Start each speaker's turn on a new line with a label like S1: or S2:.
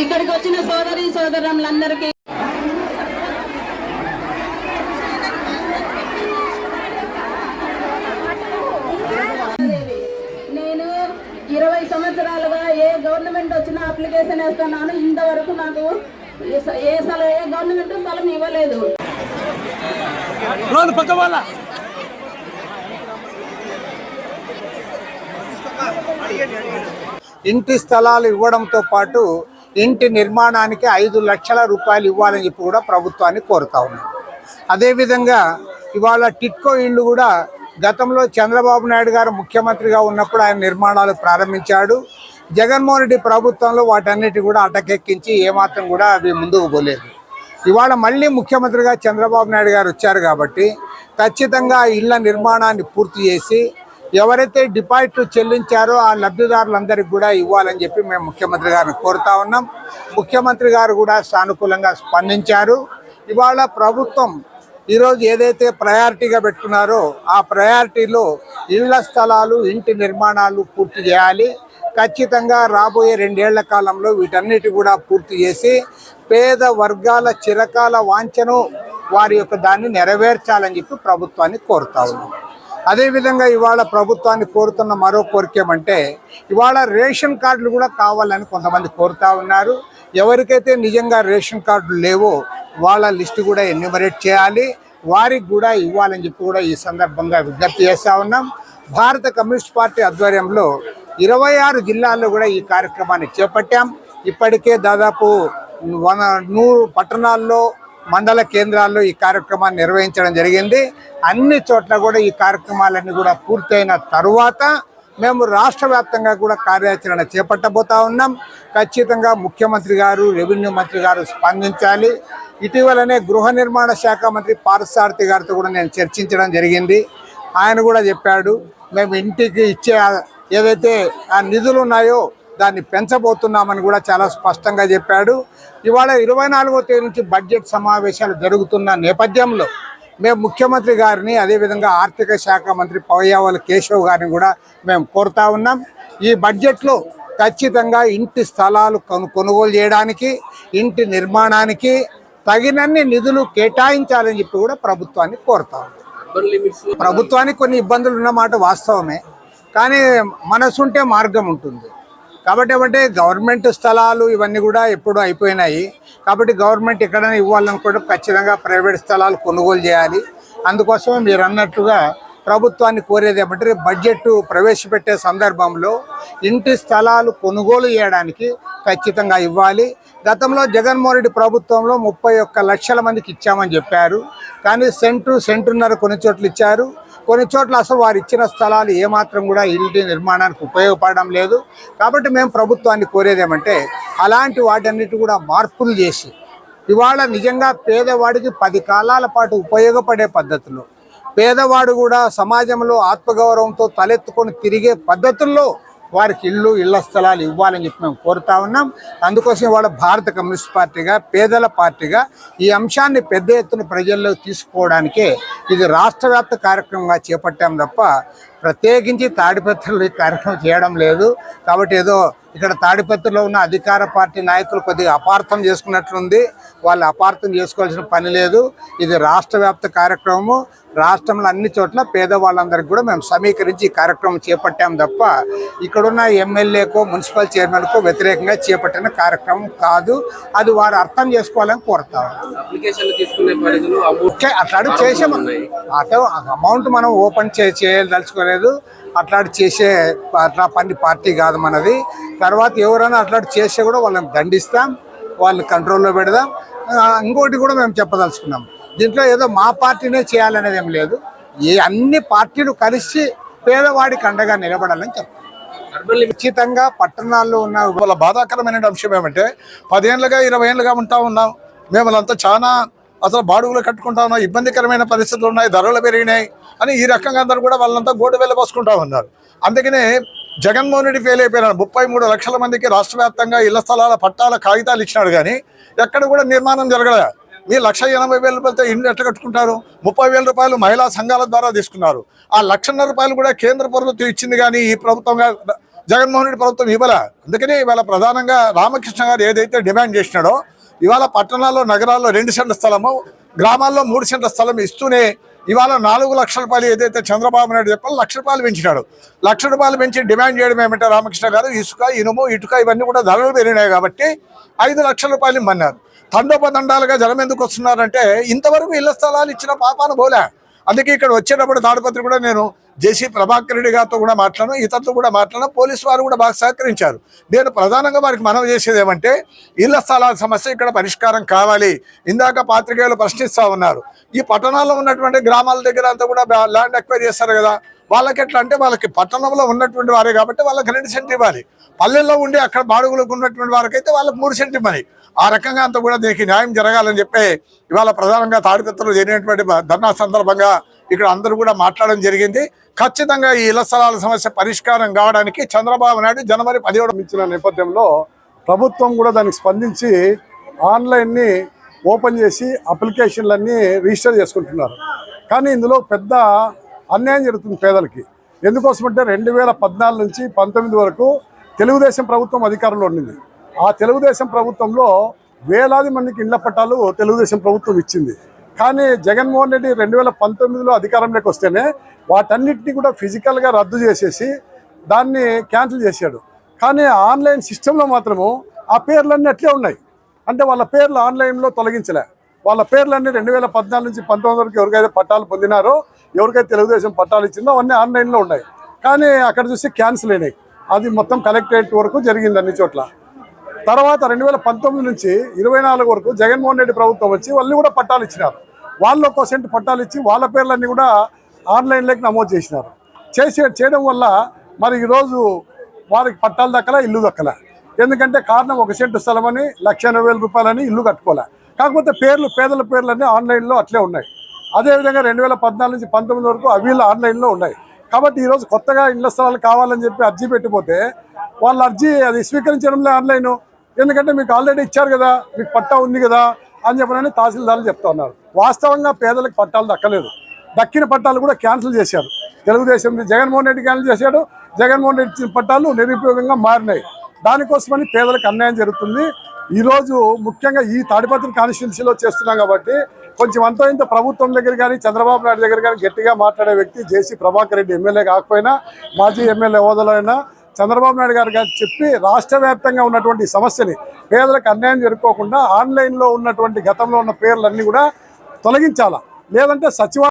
S1: ఇక్కడికి వచ్చిన సోదరి సోదరులందరికీ నేను 20 సంవత్సరాలుగా ఏ గవర్నమెంట్ వచ్చినా అప్లికేషన్ వేస్తున్నాను. ఇంతవరకు నాకు ఏ గవర్నమెంట్ స్థలం ఇవ్వలేదు.
S2: ఇంటి స్థలాలు ఇవ్వడంతో పాటు ఇంటి నిర్మాణానికి 5 లక్షల రూపాయలు ఇవ్వాలని చెప్పి కూడా ప్రభుత్వాన్ని కోరుతా ఉన్నాం. అదేవిధంగా ఇవాళ టిట్కో ఇళ్ళు కూడా గతంలో చంద్రబాబు నాయుడు గారు ముఖ్యమంత్రిగా ఉన్నప్పుడు ఆయన నిర్మాణాలు ప్రారంభించాడు. జగన్మోహన్ రెడ్డి ప్రభుత్వంలో వాటన్నిటి కూడా అటకెక్కించి ఏమాత్రం కూడా అవి ముందుకు పోలేదు. ఇవాళ మళ్ళీ ముఖ్యమంత్రిగా చంద్రబాబు నాయుడు గారు వచ్చారు కాబట్టి ఖచ్చితంగా ఇళ్ల నిర్మాణాన్ని పూర్తి చేసి ఎవరైతే డిపాజిట్లు చెల్లించారో ఆ లబ్ధిదారులందరికీ కూడా ఇవ్వాలని చెప్పి మేము ముఖ్యమంత్రి గారిని కోరుతా ఉన్నాం. ముఖ్యమంత్రి గారు కూడా సానుకూలంగా స్పందించారు. ఇవాళ ప్రభుత్వం ఈరోజు ఏదైతే ప్రయారిటీగా పెట్టుకున్నారో ఆ ప్రయారిటీలో ఇళ్ల స్థలాలు ఇంటి నిర్మాణాలు పూర్తి చేయాలి. ఖచ్చితంగా రాబోయే 2 ఏళ్ల కాలంలో వీటన్నిటి కూడా పూర్తి చేసి పేద వర్గాల చిరకాల వాంఛను వారి యొక్క దాన్ని నెరవేర్చాలని చెప్పి ప్రభుత్వాన్ని కోరుతా ఉన్నాం. అదేవిధంగా ఇవాళ ప్రభుత్వాన్ని కోరుతున్న మరో కోరిక ఏమంటే ఇవాళ రేషన్ కార్డులు కూడా కావాలని కొంతమంది కోరుతా ఉన్నారు. ఎవరికైతే నిజంగా రేషన్ కార్డులు లేవో వాళ్ళ లిస్టు కూడా ఎన్యూమరేట్ చేయాలి, వారికి కూడా ఇవ్వాలని చెప్పి కూడా ఈ సందర్భంగా విజ్ఞప్తి చేస్తూ ఉన్నాం. భారత కమ్యూనిస్ట్ పార్టీ ఆధ్వర్యంలో 26 జిల్లాల్లో కూడా ఈ కార్యక్రమాన్ని చేపట్టాం. ఇప్పటికే దాదాపు 100 పట్టణాల్లో మండల కేంద్రాల్లో ఈ కార్యక్రమాన్ని నిర్వహించడం జరిగింది. అన్ని చోట్ల కూడా ఈ కార్యక్రమాలన్నీ కూడా పూర్తయిన తరువాత మేము రాష్ట్ర వ్యాప్తంగా కూడా కార్యాచరణ చేపట్టబోతా ఉన్నాం. ఖచ్చితంగా ముఖ్యమంత్రి గారు, రెవెన్యూ మంత్రి గారు స్పందించాలి. ఇటీవలనే గృహ నిర్మాణ శాఖ మంత్రి పార్థసారథి గారితో కూడా నేను చర్చించడం జరిగింది. ఆయన కూడా చెప్పాడు మేము ఇంటికి ఇచ్చే ఏదైతే ఆ నిధులు ఉన్నాయో దాన్ని పెంచబోతున్నామని కూడా చాలా స్పష్టంగా చెప్పాడు. ఇవాళ 24వ తేదీ నుంచి బడ్జెట్ సమావేశాలు జరుగుతున్న నేపథ్యంలో మేము ముఖ్యమంత్రి గారిని అదేవిధంగా ఆర్థిక శాఖ మంత్రి పయ్యావుల కేశవ్ గారిని కూడా మేము కోరుతా ఉన్నాం. ఈ బడ్జెట్లో ఖచ్చితంగా ఇంటి స్థలాలు కొనుగోలు చేయడానికి, ఇంటి నిర్మాణానికి తగినన్ని నిధులు కేటాయించాలని చెప్పి కూడా ప్రభుత్వాన్ని కోరుతా ఉన్నాం. ప్రభుత్వానికి కొన్ని ఇబ్బందులు ఉన్నమాట వాస్తవమే, కానీ మనసుంటే మార్గం ఉంటుంది. కాబట్టి ఏమంటే గవర్నమెంట్ స్థలాలు ఇవన్నీ కూడా ఎప్పుడు అయిపోయినాయి. కాబట్టి గవర్నమెంట్ ఎక్కడైనా ఇవ్వాలనుకుంటే ఖచ్చితంగా ప్రైవేట్ స్థలాలు కొనుగోలు చేయాలి. అందుకోసమే మీరు అన్నట్టుగా ప్రభుత్వాన్ని కోరేది ఏమంటే బడ్జెట్ ప్రవేశపెట్టే సందర్భంలో ఇంటి స్థలాలు కొనుగోలు చేయడానికి ఖచ్చితంగా ఇవ్వాలి. గతంలో జగన్మోహన్ రెడ్డి ప్రభుత్వంలో 31 లక్షల మందికి ఇచ్చామని చెప్పారు. కానీ సెంటున్నర కొన్ని చోట్ల ఇచ్చారు, కొన్ని చోట్ల అసలు వారు ఇచ్చిన స్థలాలు ఏమాత్రం కూడా ఇంటి నిర్మాణానికి ఉపయోగపడడం లేదు. కాబట్టి మేము ప్రభుత్వాన్ని కోరేది ఏమంటే అలాంటి వాటన్నిటి కూడా మార్పులు చేసి ఇవాళ నిజంగా పేదవాడికి 10 కాలాల పాటు ఉపయోగపడే పద్ధతులు, పేదవాడు కూడా సమాజంలో ఆత్మగౌరవంతో తలెత్తుకొని తిరిగే పద్ధతుల్లో వారికి ఇళ్ల స్థలాలు ఇవ్వాలని చెప్పి మేము కోరుతా ఉన్నాం. అందుకోసం ఇవాళ భారత కమ్యూనిస్ట్ పార్టీగా, పేదల పార్టీగా ఈ అంశాన్ని పెద్ద ఎత్తున ప్రజల్లోకి తీసుకోవడానికే ఇది రాష్ట్ర వ్యాప్త కార్యక్రమంగా చేపట్టాం తప్ప ప్రత్యేకించి తాడిపత్రిలో ఈ కార్యక్రమం చేయడం లేదు. కాబట్టి ఏదో ఇక్కడ తాడిపత్రిలో ఉన్న అధికార పార్టీ నాయకులు కొద్దిగా అపార్థం చేసుకున్నట్లుంది. వాళ్ళు అపార్థం చేసుకోవాల్సిన పని లేదు. ఇది రాష్ట్ర వ్యాప్త కార్యక్రమము. రాష్ట్రంలో అన్ని చోట్ల పేదవాళ్ళందరికీ కూడా మేము సమీకరించి ఈ కార్యక్రమం చేపట్టాం తప్ప ఇక్కడున్న ఎమ్మెల్యేకో మున్సిపల్ చైర్మన్కో వ్యతిరేకంగా చేపట్టిన కార్యక్రమం కాదు. అది వారు అర్థం చేసుకోవాలని కోరుతారు. అట్లాంటి చేసాము, అమౌంట్ మనం ఓపెన్ చేయదలుచుకోలేదు. అట్లాంటి చేసే పని పార్టీ కాదు మనది. తర్వాత ఎవరైనా అట్లాంటి చేస్తే కూడా వాళ్ళని దండిస్తాం, వాళ్ళని కంట్రోల్లో పెడదాం. ఇంకోటి కూడా మేము చెప్పదలుచుకున్నాం, దీంట్లో ఏదో మా పార్టీనే చేయాలనేది ఏం లేదు. అన్ని పార్టీలు కలిసి పేదవాడికి అండగా నిలబడాలని చెప్తాం. ఖచ్చితంగా పట్టణాల్లో ఉన్న వాళ్ళ బాధాకరమైన అంశం ఏమంటే 10 ఏళ్ళుగా 20 ఏళ్ళుగా ఉంటా ఉన్నాం. మేమంతా చాలా అసలు బాడుగులు కట్టుకుంటా ఉన్నాం, ఇబ్బందికరమైన పరిస్థితులు ఉన్నాయి, ధరలు పెరిగినాయి అని ఈ రకంగా అందరూ కూడా వాళ్ళంతా గోడు వెళ్ళబోసుకుంటా ఉన్నారు. అందుకనే జగన్మోహన్ రెడ్డి ఫెయిల్ అయిపోయినాడు. 33 లక్షల మందికి రాష్ట్ర వ్యాప్తంగా ఇళ్ల స్థలాల పట్టాల కాగితాలు ఇచ్చినాడు, కానీ ఎక్కడ కూడా నిర్మాణం జరగలే. మీరు 1,80,000 రూపాయలతో ఇల్లు ఎట్లా కట్టుకుంటారు? 30,000 రూపాయలు మహిళా సంఘాల ద్వారా తీసుకున్నారు. ఆ 1,50,000 రూపాయలు కూడా కేంద్ర ప్రభుత్వం ఇచ్చింది, కానీ ఈ ప్రభుత్వంగా
S3: జగన్మోహన్ రెడ్డి ప్రభుత్వం ఇవ్వాల. అందుకని ఇవాళ ప్రధానంగా రామకృష్ణ గారు ఏదైతే డిమాండ్ చేసినాడో, ఇవాళ పట్టణాల్లో నగరాల్లో 2 సెంట్ల స్థలము, గ్రామాల్లో 3 సెంట్ల స్థలం ఇస్తూనే ఇవాళ 4 లక్షల రూపాయలు ఏదైతే చంద్రబాబు నాయుడు చెప్పాలో 1 లక్ష రూపాయలు పెంచినాడు. 1 లక్ష రూపాయలు పెంచి డిమాండ్ చేయడం ఏమంటే రామకృష్ణ గారు, ఇసుక, ఇనుము, ఇటుక ఇవన్నీ కూడా ధరలు పెరిగినాయి కాబట్టి 5 లక్షల రూపాయలు ఇమ్మన్నారు. తండోపతండాలుగా జనం ఎందుకు వస్తున్నారంటే ఇంతవరకు ఇళ్ల స్థలాలు ఇచ్చిన పాపాన పోలే. అందుకే ఇక్కడ వచ్చేటప్పుడు తాడిపత్రి కూడా నేను జేసీ ప్రభాకర్ రెడ్డి గారితో కూడా మాట్లాడాను, ఇతరులతో కూడా మాట్లాడాను. పోలీసు వారు కూడా బాగా సహకరించారు. నేను ప్రధానంగా వారికి మనవి చేసేది ఏమంటే ఇళ్ల స్థలాల సమస్య ఇక్కడ పరిష్కారం కావాలి. ఇందాక పాత్రికేయులు ప్రశ్నిస్తూ ఉన్నారు. ఈ పట్టణాల్లో ఉన్నటువంటి గ్రామాల దగ్గర అంతా కూడా ల్యాండ్ ఎక్వైర్ చేస్తారు కదా, వాళ్ళకి ఎట్లా అంటే వాళ్ళకి పట్టణంలో ఉన్నటువంటి వారే కాబట్టి వాళ్ళకి 2 సెంట్లు ఇవ్వాలి. పల్లెల్లో ఉండి అక్కడ బాడుగులకు ఉన్నటువంటి వారికైతే వాళ్ళకి 3 సెంట్లు ఇవ్వాలి. ఆ రకంగా అంతా కూడా దీనికి న్యాయం జరగాలని చెప్పి ఇవాళ ప్రధానంగా తాడిపత్రిలో జరిగినటువంటి ధర్నా సందర్భంగా ఇక్కడ అందరూ కూడా మాట్లాడడం జరిగింది. ఖచ్చితంగా ఈ ఇళ్ల స్థలాల సమస్య పరిష్కారం కావడానికి చంద్రబాబు నాయుడు జనవరి 17
S4: ఇచ్చిన నేపథ్యంలో ప్రభుత్వం కూడా దానికి స్పందించి ఆన్లైన్ని ఓపెన్ చేసి అప్లికేషన్లన్నీ రిజిస్టర్ చేసుకుంటున్నారు. కానీ ఇందులో పెద్ద అన్యాయం జరుగుతుంది పేదలకి. ఎందుకోసమంటే 2014 నుంచి 19 వరకు తెలుగుదేశం ప్రభుత్వం అధికారంలో ఉండింది. ఆ తెలుగుదేశం ప్రభుత్వంలో వేలాది మందికి ఇళ్ల పట్టాలు తెలుగుదేశం ప్రభుత్వం ఇచ్చింది. కానీ జగన్మోహన్ రెడ్డి 2019లో అధికారంలోకి వస్తేనే వాటన్నిటిని కూడా ఫిజికల్గా రద్దు చేసేసి దాన్ని క్యాన్సిల్ చేశాడు. కానీ ఆన్లైన్ సిస్టంలో మాత్రము ఆ పేర్లన్నీ అట్లే ఉన్నాయి. అంటే వాళ్ళ పేర్లు ఆన్లైన్లో తొలగించలే. వాళ్ళ పేర్లన్నీ 2014 నుంచి 19 వరకు ఎవరికైతే పట్టాలు పొందినారో, ఎవరికైతే తెలుగుదేశం పట్టాలు ఇచ్చిందో అవన్నీ ఆన్లైన్లో ఉన్నాయి. కానీ అక్కడ చూసి క్యాన్సిల్ అయినాయి. అది మొత్తం కలెక్టరేట్ వరకు జరిగింది అన్ని చోట్ల. తర్వాత 2019 నుంచి 24 వరకు జగన్మోహన్ రెడ్డి ప్రభుత్వం వచ్చి వాళ్ళు కూడా పట్టాలు ఇచ్చినారు. వాళ్ళు 1 సెంట్ పట్టాలు ఇచ్చి వాళ్ళ పేర్లన్నీ కూడా ఆన్లైన్లోకి నమోదు చేసినారు. చేయడం వల్ల మరి ఈరోజు వారికి పట్టాలు దక్కలే, ఇల్లు దక్కలే. ఎందుకంటే కారణం 1 సెంటు స్థలం అని 1,80,000 రూపాయలని ఇల్లు కట్టుకోలే. కాకపోతే పేదల పేర్లన్నీ ఆన్లైన్లో అట్లే ఉన్నాయి. అదేవిధంగా 2014 నుంచి 19 వరకు అవి ఆన్లైన్లో ఉన్నాయి. కాబట్టి ఈరోజు కొత్తగా ఇళ్ల స్థలాలు కావాలని చెప్పి అర్జీ పెట్టిపోతే వాళ్ళ అర్జీ అది స్వీకరించడంలో ఆన్లైన్. ఎందుకంటే మీకు ఆల్రెడీ ఇచ్చారు కదా, మీకు పట్టా ఉంది కదా అని చెప్పనని తహసీల్దార్లు చెప్తా ఉన్నారు. వాస్తవంగా పేదలకు పట్టాలు దక్కలేదు. దక్కిన పట్టాలు కూడా క్యాన్సిల్ చేశారు. తెలుగుదేశం జగన్మోహన్ రెడ్డి క్యాన్సిల్ చేశాడు. జగన్మోహన్ రెడ్డి ఇచ్చిన పట్టాలు నిరుపయోగంగా మారినాయి. దానికోసమని పేదలకు అన్యాయం జరుగుతుంది. ఈరోజు ముఖ్యంగా ఈ తాడిపత్రి కాన్స్టిట్యున్సీలో చేస్తున్నాం కాబట్టి కొంచెం అంతో ఇంత ప్రభుత్వం దగ్గర కానీ చంద్రబాబు నాయుడు దగ్గర కానీ గట్టిగా మాట్లాడే వ్యక్తి జేసీ ప్రభాకర్ రెడ్డి ఎమ్మెల్యే కాకపోయినా, మాజీ ఎమ్మెల్యే హోదాలో అయినా చంద్రబాబు నాయుడు గారు చెప్పి రాష్ట్ర వ్యాప్తంగా ఉన్నటువంటి సమస్యని పేదలకు అన్యాయం జరుపుకోకుండా ఆన్లైన్లో ఉన్నటువంటి గతంలో ఉన్న పేర్లన్నీ కూడా తొలగించాలా. లేదంటే సచివాలయం